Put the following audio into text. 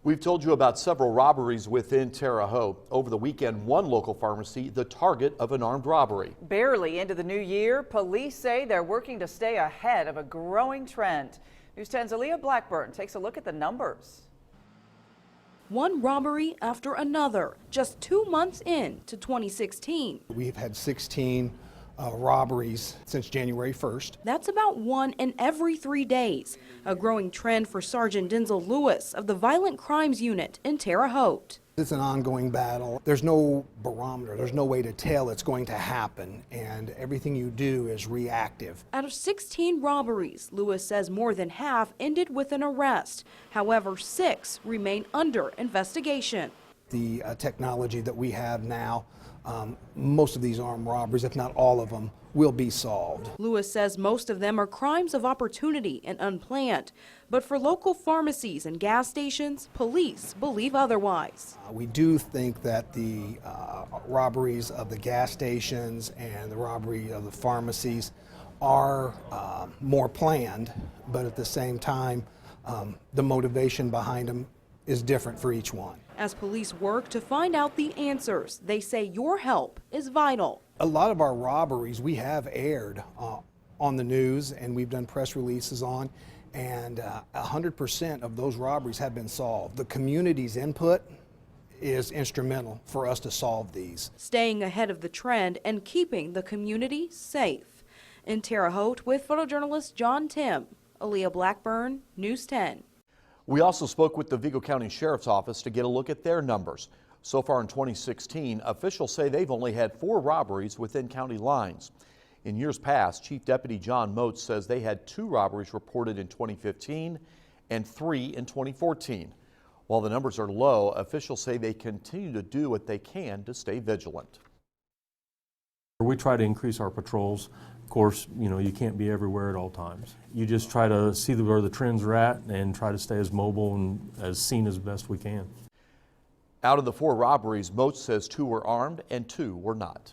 We've told you about several robberies within Terre Haute. Over the weekend, one local pharmacy, the target of an armed robbery. Barely into the new year, police say they're working to stay ahead of a growing trend. News 10's Aaliyah Blackburn takes a look at the numbers. One robbery after another, just 2 months into 2016. We've had 16 robberies since January 1st. That's about one in every 3 days, a growing trend for Sergeant Denzel Lewis of the Violent Crimes Unit in Terre Haute. It's an ongoing battle. There's no barometer. There's no way to tell it's going to happen, and everything you do is reactive. Out of 16 robberies, Lewis says more than half ended with an arrest. However, 6 remain under investigation. The technology that we have now, most of these armed robberies, if not all of them, will be solved. Lewis says most of them are crimes of opportunity and unplanned. But for local pharmacies and gas stations, police believe otherwise. We do think that the robberies of the gas stations and the robbery of the pharmacies are more planned, but at the same time, the motivation behind them is different for each one. As police work to find out the answers, they say your help is vital. A lot of our robberies we have aired on the news, and we've done press releases on, and 100% of those robberies have been solved. The community's input is instrumental for us to solve these. Staying ahead of the trend and keeping the community safe. In Terre Haute with photojournalist John Tim, Aaliyah Blackburn, News 10. We also spoke with the Vigo County Sheriff's Office to get a look at their numbers. So far in 2016, officials say they've only had 4 robberies within county lines. In years past, Chief Deputy John Moats says they had 2 robberies reported in 2015 and 3 in 2014. While the numbers are low, officials say they continue to do what they can to stay vigilant. We try to increase our patrols. Of course, you can't be everywhere at all times. You just try to see where the trends are at and try to stay as mobile and as seen as best we can. Out of the 4 robberies, Moats says 2 were armed and 2 were not.